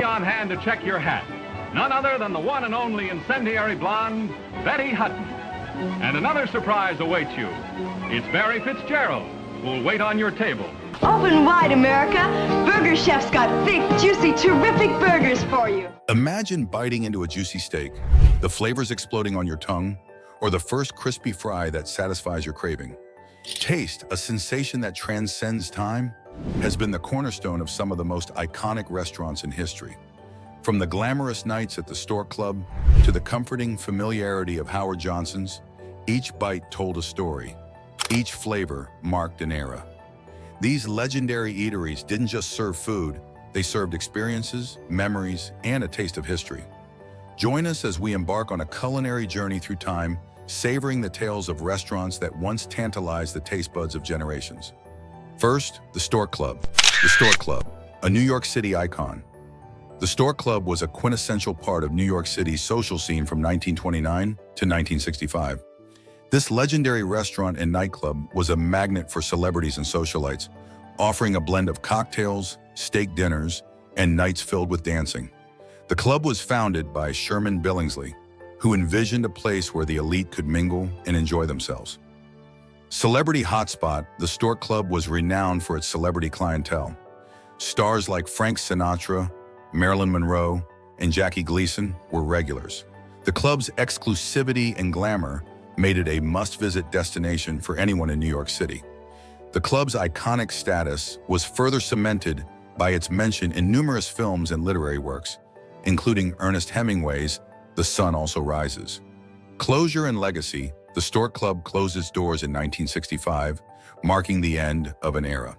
On hand to check your hat. None other than the one and only incendiary blonde, Betty Hutton. And another surprise awaits you. It's Barry Fitzgerald, who'll wait on your table. Open wide, America. Burger Chef's got thick, juicy, terrific burgers for you. Imagine biting into a juicy steak, the flavors exploding on your tongue, or the first crispy fry that satisfies your craving. Taste, a sensation that transcends time, has been the cornerstone of some of the most iconic restaurants in history. From the glamorous nights at the Stork Club to the comforting familiarity of Howard Johnson's, each bite told a story. Each flavor marked an era. These legendary eateries didn't just serve food, they served experiences, memories, and a taste of history. Join us as we embark on a culinary journey through time, savoring the tales of restaurants that once tantalized the taste buds of generations. First, the Stork Club. The Stork Club, a New York City icon. The Stork Club was a quintessential part of New York City's social scene from 1929 to 1965. This legendary restaurant and nightclub was a magnet for celebrities and socialites, offering a blend of cocktails, steak dinners, and nights filled with dancing. The club was founded by Sherman Billingsley, who envisioned a place where the elite could mingle and enjoy themselves. Celebrity hotspot, the Stork Club was renowned for its celebrity clientele. Stars like Frank Sinatra, Marilyn Monroe, and Jackie Gleason were regulars. The club's exclusivity and glamour made it a must-visit destination for anyone in New York City. The club's iconic status was further cemented by its mention in numerous films and literary works, including Ernest Hemingway's The Sun Also Rises. Closure and legacy, the Stork Club closed its doors in 1965, marking the end of an era.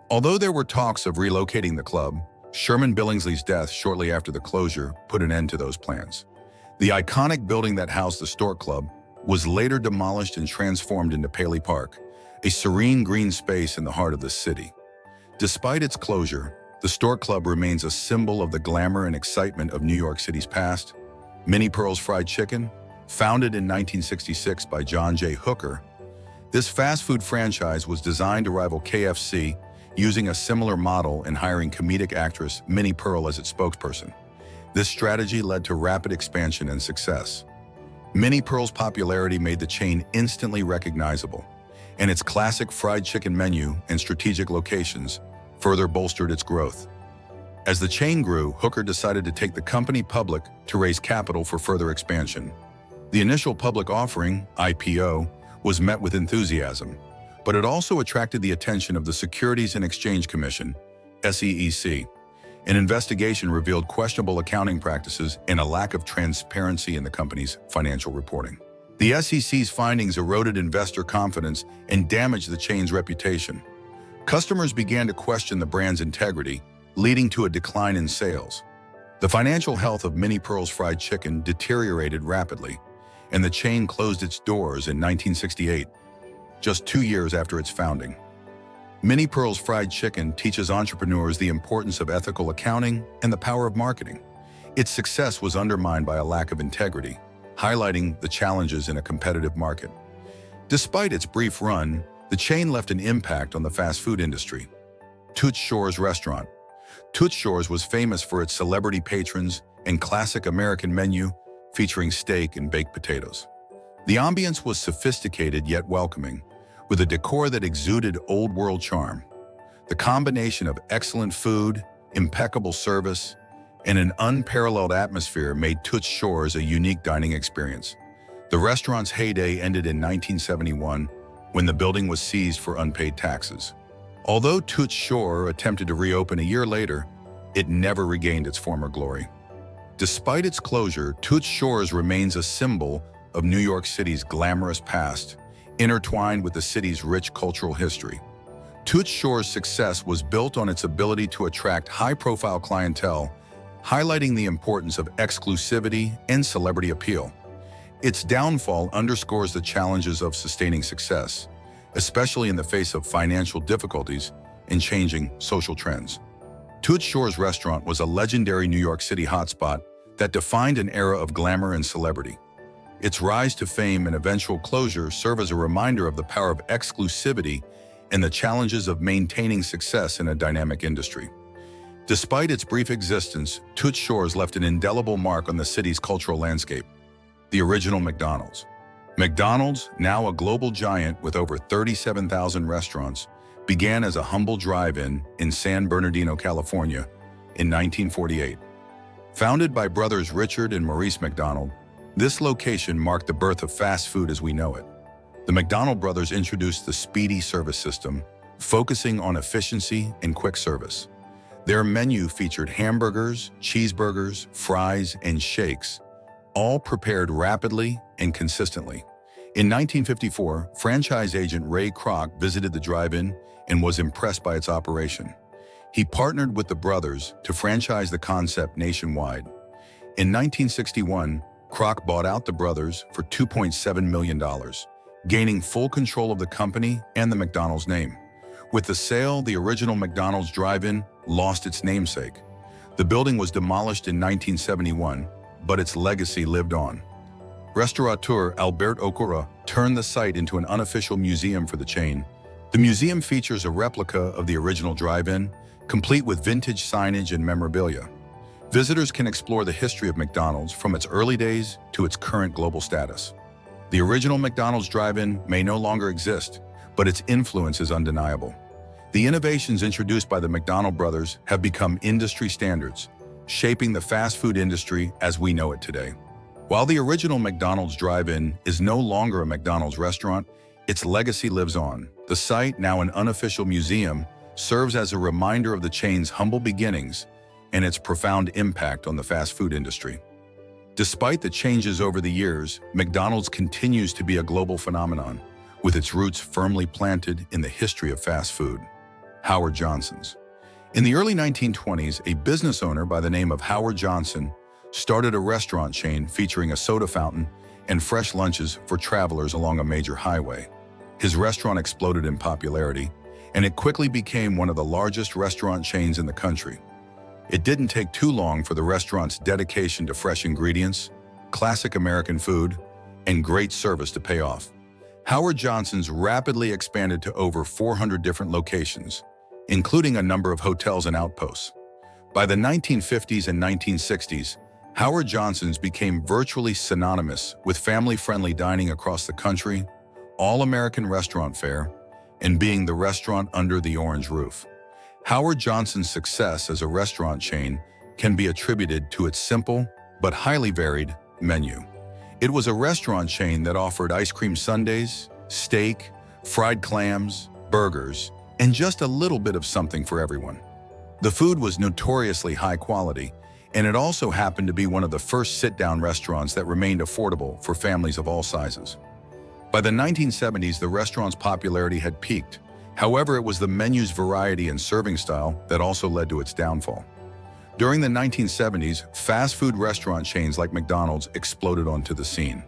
Although there were talks of relocating the club, Sherman Billingsley's death shortly after the closure put an end to those plans. The iconic building that housed the Stork Club was later demolished and transformed into Paley Park, a serene green space in the heart of the city. Despite its closure, the Stork Club remains a symbol of the glamour and excitement of New York City's past. Minnie Pearl's Fried Chicken, founded in 1966 by John J. Hooker, this fast food franchise was designed to rival KFC, using a similar model and hiring comedic actress Minnie Pearl as its spokesperson. This strategy led to rapid expansion and success. Minnie Pearl's popularity made the chain instantly recognizable, and its classic fried chicken menu and strategic locations further bolstered its growth. As the chain grew, Hooker decided to take the company public to raise capital for further expansion. The initial public offering, IPO, was met with enthusiasm, but it also attracted the attention of the Securities and Exchange Commission, SEC. An investigation revealed questionable accounting practices and a lack of transparency in the company's financial reporting. The SEC's findings eroded investor confidence and damaged the chain's reputation. Customers began to question the brand's integrity, leading to a decline in sales. The financial health of Minnie Pearl's Fried Chicken deteriorated rapidly, and the chain closed its doors in 1968, just 2 years after its founding. Minnie Pearl's Fried Chicken teaches entrepreneurs the importance of ethical accounting and the power of marketing. Its success was undermined by a lack of integrity, highlighting the challenges in a competitive market. Despite its brief run, the chain left an impact on the fast food industry. Toot Shores Restaurant. Toot Shores was famous for its celebrity patrons and classic American menu featuring steak and baked potatoes. The ambience was sophisticated yet welcoming, with a decor that exuded old-world charm. The combination of excellent food, impeccable service, and an unparalleled atmosphere made Toot Shores a unique dining experience. The restaurant's heyday ended in 1971 when the building was seized for unpaid taxes. Although Toot Shore attempted to reopen a year later, it never regained its former glory. Despite its closure, Toot Shores remains a symbol of New York City's glamorous past, intertwined with the city's rich cultural history. Toot Shore's success was built on its ability to attract high-profile clientele, highlighting the importance of exclusivity and celebrity appeal. Its downfall underscores the challenges of sustaining success, especially in the face of financial difficulties and changing social trends. Toot Shores Restaurant was a legendary New York City hotspot that defined an era of glamour and celebrity. Its rise to fame and eventual closure serve as a reminder of the power of exclusivity and the challenges of maintaining success in a dynamic industry. Despite its brief existence, Toot's shores left an indelible mark on the city's cultural landscape. The original McDonald's. McDonald's, now a global giant with over 37,000 restaurants, began as a humble drive-in in San Bernardino, California, in 1948. Founded by brothers Richard and Maurice McDonald, this location marked the birth of fast food as we know it. The McDonald brothers introduced the speedy service system, focusing on efficiency and quick service. Their menu featured hamburgers, cheeseburgers, fries, and shakes, all prepared rapidly and consistently. In 1954, franchise agent Ray Kroc visited the drive-in and was impressed by its operation. He partnered with the brothers to franchise the concept nationwide. In 1961, Kroc bought out the brothers for $2.7 million, gaining full control of the company and the McDonald's name. With the sale, the original McDonald's drive-in lost its namesake. The building was demolished in 1971, but its legacy lived on. Restaurateur Albert Okura turned the site into an unofficial museum for the chain. The museum features a replica of the original drive-in, complete with vintage signage and memorabilia. Visitors can explore the history of McDonald's from its early days to its current global status. The original McDonald's drive-in may no longer exist, but its influence is undeniable. The innovations introduced by the McDonald brothers have become industry standards, shaping the fast food industry as we know it today. While the original McDonald's drive-in is no longer a McDonald's restaurant, its legacy lives on. The site, now an unofficial museum, serves as a reminder of the chain's humble beginnings and its profound impact on the fast food industry. Despite the changes over the years, McDonald's continues to be a global phenomenon, with its roots firmly planted in the history of fast food. Howard Johnson's. In the early 1920s, a business owner by the name of Howard Johnson started a restaurant chain featuring a soda fountain and fresh lunches for travelers along a major highway. His restaurant exploded in popularity, and it quickly became one of the largest restaurant chains in the country. It didn't take too long for the restaurant's dedication to fresh ingredients, classic American food, and great service to pay off. Howard Johnson's rapidly expanded to over 400 different locations, including a number of hotels and outposts. By the 1950s and 1960s, Howard Johnson's became virtually synonymous with family-friendly dining across the country, all-American restaurant fare, and being the restaurant under the orange roof. Howard Johnson's success as a restaurant chain can be attributed to its simple but highly varied menu. It was a restaurant chain that offered ice cream sundaes, steak, fried clams, burgers, and just a little bit of something for everyone. The food was notoriously high quality, and it also happened to be one of the first sit-down restaurants that remained affordable for families of all sizes. By the 1970s, the restaurant's popularity had peaked. However, it was the menu's variety and serving style that also led to its downfall. During the 1970s, fast food restaurant chains like McDonald's exploded onto the scene.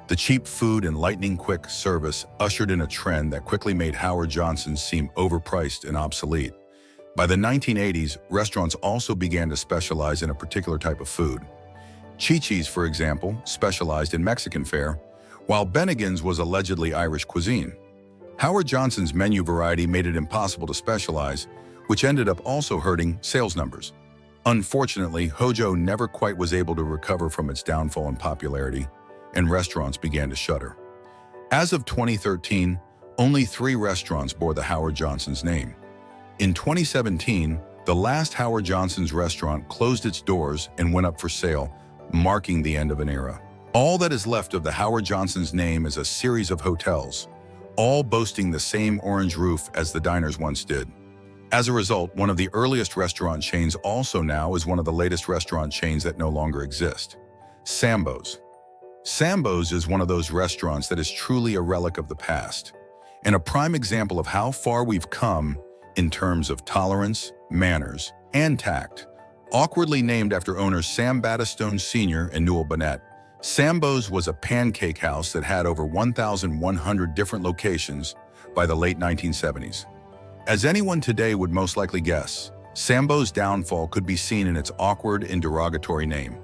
The cheap food and lightning-quick service ushered in a trend that quickly made Howard Johnson's seem overpriced and obsolete. By the 1980s, restaurants also began to specialize in a particular type of food. Chi-Chi's, for example, specialized in Mexican fare, while Bennigan's was allegedly Irish cuisine. Howard Johnson's menu variety made it impossible to specialize, which ended up also hurting sales numbers. Unfortunately, Hojo never quite was able to recover from its downfall in popularity, and restaurants began to shutter. As of 2013, only 3 restaurants bore the Howard Johnson's name. In 2017, the last Howard Johnson's restaurant closed its doors and went up for sale, marking the end of an era. All that is left of the Howard Johnson's name is a series of hotels, all boasting the same orange roof as the diners once did. As a result, one of the earliest restaurant chains also now is one of the latest restaurant chains that no longer exist. Sambos. Sambos is one of those restaurants that is truly a relic of the past, and a prime example of how far we've come in terms of tolerance, manners, and tact. Awkwardly named after owners Sam Battistone Sr. and Newell Burnett, Sambos was a pancake house that had over 1,100 different locations by the late 1970s. As anyone today would most likely guess, Sambos' downfall could be seen in its awkward and derogatory name.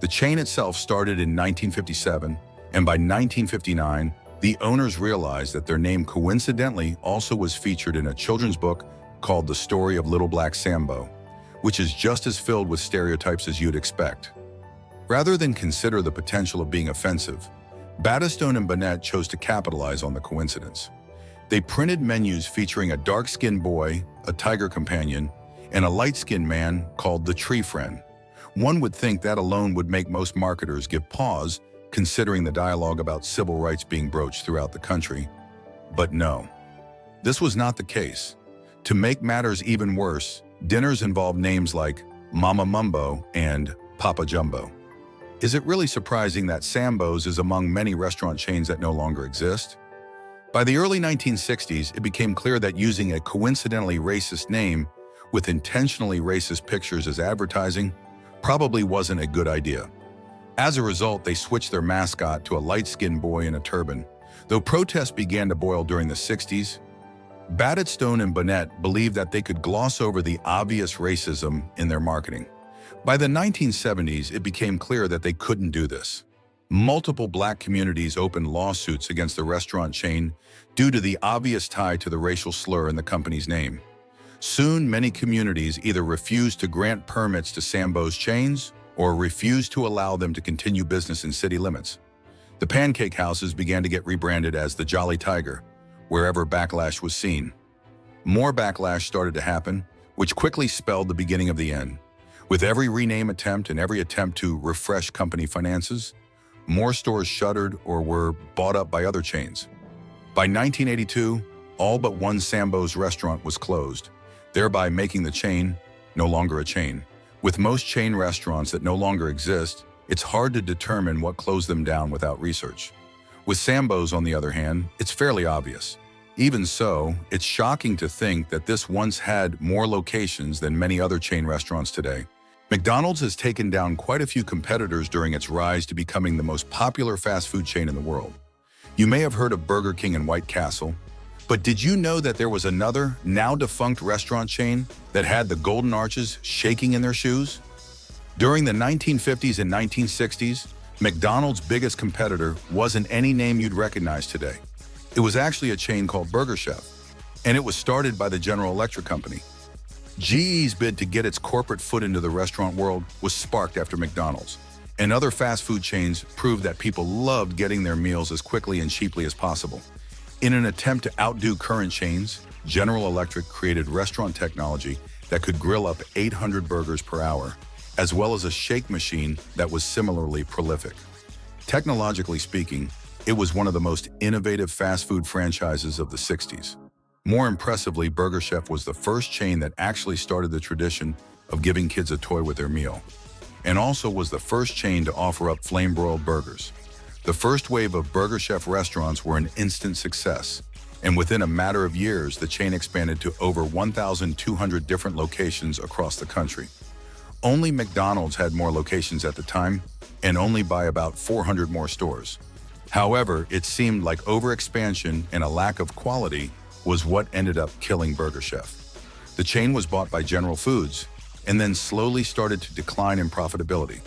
The chain itself started in 1957, and by 1959, the owners realized that their name coincidentally also was featured in a children's book called The Story of Little Black Sambo. which is just as filled with stereotypes as you'd expect. Rather than consider the potential of being offensive, Battistone and Burnett chose to capitalize on the coincidence. They printed menus featuring a dark-skinned boy, a tiger companion, and a light-skinned man called the Tree Friend. One would think that alone would make most marketers give pause, considering the dialogue about civil rights being broached throughout the country. But no, this was not the case. To make matters even worse, dinners involved names like Mama Mumbo and Papa Jumbo. Is it really surprising that Sambos is among many restaurant chains that no longer exist? By the early 1960s, it became clear that using a coincidentally racist name with intentionally racist pictures as advertising probably wasn't a good idea. As a result, they switched their mascot to a light-skinned boy in a turban. Though protests began to boil during the 60s, Battistone and Burnett believed that they could gloss over the obvious racism in their marketing. By the 1970s, it became clear that they couldn't do this. Multiple black communities opened lawsuits against the restaurant chain due to the obvious tie to the racial slur in the company's name. Soon, many communities either refused to grant permits to Sambos chains or refused to allow them to continue business in city limits. The pancake houses began to get rebranded as the Jolly Tiger, wherever backlash was seen. More backlash started to happen, which quickly spelled the beginning of the end. With every rename attempt and every attempt to refresh company finances, more stores shuttered or were bought up by other chains. By 1982, all but one Sambos restaurant was closed, thereby making the chain no longer a chain. With most chain restaurants that no longer exist, it's hard to determine what closed them down without research. With Sambos, on the other hand, it's fairly obvious. Even so, it's shocking to think that this once had more locations than many other chain restaurants today. McDonald's has taken down quite a few competitors during its rise to becoming the most popular fast food chain in the world. You may have heard of Burger King and White Castle, but did you know that there was another, now defunct restaurant chain that had the golden arches shaking in their shoes? During the 1950s and 1960s, McDonald's biggest competitor wasn't any name you'd recognize today. It was actually a chain called Burger Chef, and it was started by the General Electric Company. GE's bid to get its corporate foot into the restaurant world was sparked after McDonald's, and other fast food chains proved that people loved getting their meals as quickly and cheaply as possible. In an attempt to outdo current chains, General Electric created restaurant technology that could grill up 800 burgers per hour, as well as a shake machine that was similarly prolific. Technologically speaking, it was one of the most innovative fast food franchises of the 60s. More impressively, Burger Chef was the first chain that actually started the tradition of giving kids a toy with their meal, and also was the first chain to offer up flame-broiled burgers. The first wave of Burger Chef restaurants were an instant success, and within a matter of years, the chain expanded to over 1,200 different locations across the country. Only McDonald's had more locations at the time, and only by about 400 more stores. However, it seemed like overexpansion and a lack of quality was what ended up killing Burger Chef. The chain was bought by General Foods and then slowly started to decline in profitability.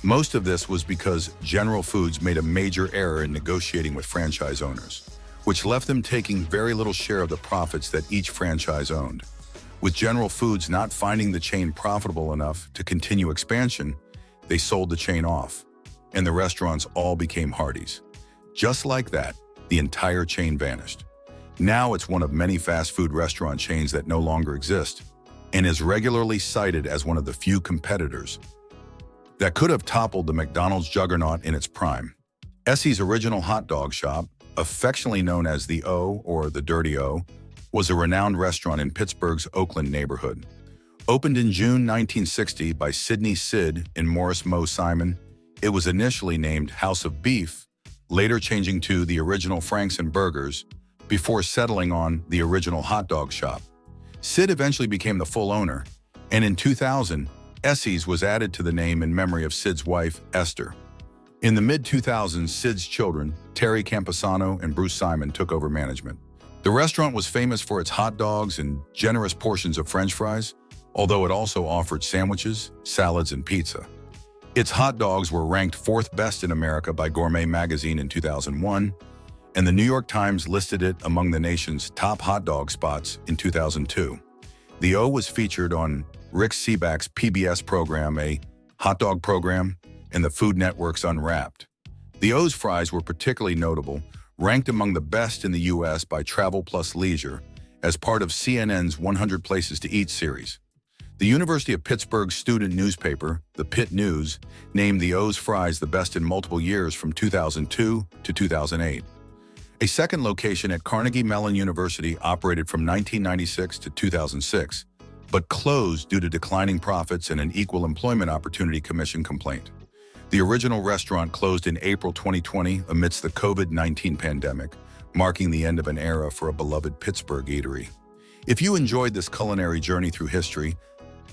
Most of this was because General Foods made a major error in negotiating with franchise owners, which left them taking very little share of the profits that each franchise owned. With General Foods not finding the chain profitable enough to continue expansion, they sold the chain off, and the restaurants all became Hardee's. Just like that, the entire chain vanished. Now it's one of many fast food restaurant chains that no longer exist, and is regularly cited as one of the few competitors that could have toppled the McDonald's juggernaut in its prime. Essie's original hot dog shop, affectionately known as the O or the Dirty O, was a renowned restaurant in Pittsburgh's Oakland neighborhood. Opened in June 1960 by Sidney Sid and Morris Moe Simon, it was initially named House of Beef, later changing to the original Franks and Burgers, before settling on the original hot dog shop. Sid eventually became the full owner, and in 2000, Essies was added to the name in memory of Sid's wife, Esther. In the mid-2000s, Sid's children, Terry Camposano and Bruce Simon, took over management. The restaurant was famous for its hot dogs and generous portions of French fries, although it also offered sandwiches, salads, and pizza. Its hot dogs were ranked 4th best in America by Gourmet magazine in 2001, and the New York Times listed it among the nation's top hot dog spots in 2002. The O was featured on Rick Sebak's PBS program, a hot dog program, and the Food Network's Unwrapped. The O's fries were particularly notable, ranked among the best in the U.S. by Travel Plus Leisure as part of CNN's 100 Places to Eat series. The University of Pittsburgh student newspaper, the Pitt News, named the O's fries the best in multiple years from 2002 to 2008. A second location at Carnegie Mellon University operated from 1996 to 2006, but closed due to declining profits and an Equal Employment Opportunity Commission complaint. The original restaurant closed in April 2020 amidst the COVID-19 pandemic, marking the end of an era for a beloved Pittsburgh eatery. If you enjoyed this culinary journey through history,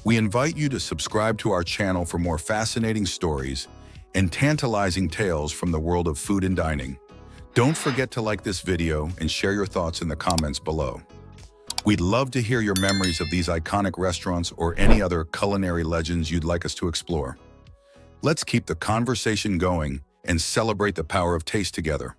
we invite you to subscribe to our channel for more fascinating stories and tantalizing tales from the world of food and dining. Don't forget to like this video and share your thoughts in the comments below. We'd love to hear your memories of these iconic restaurants or any other culinary legends you'd like us to explore. Let's keep the conversation going and celebrate the power of taste together.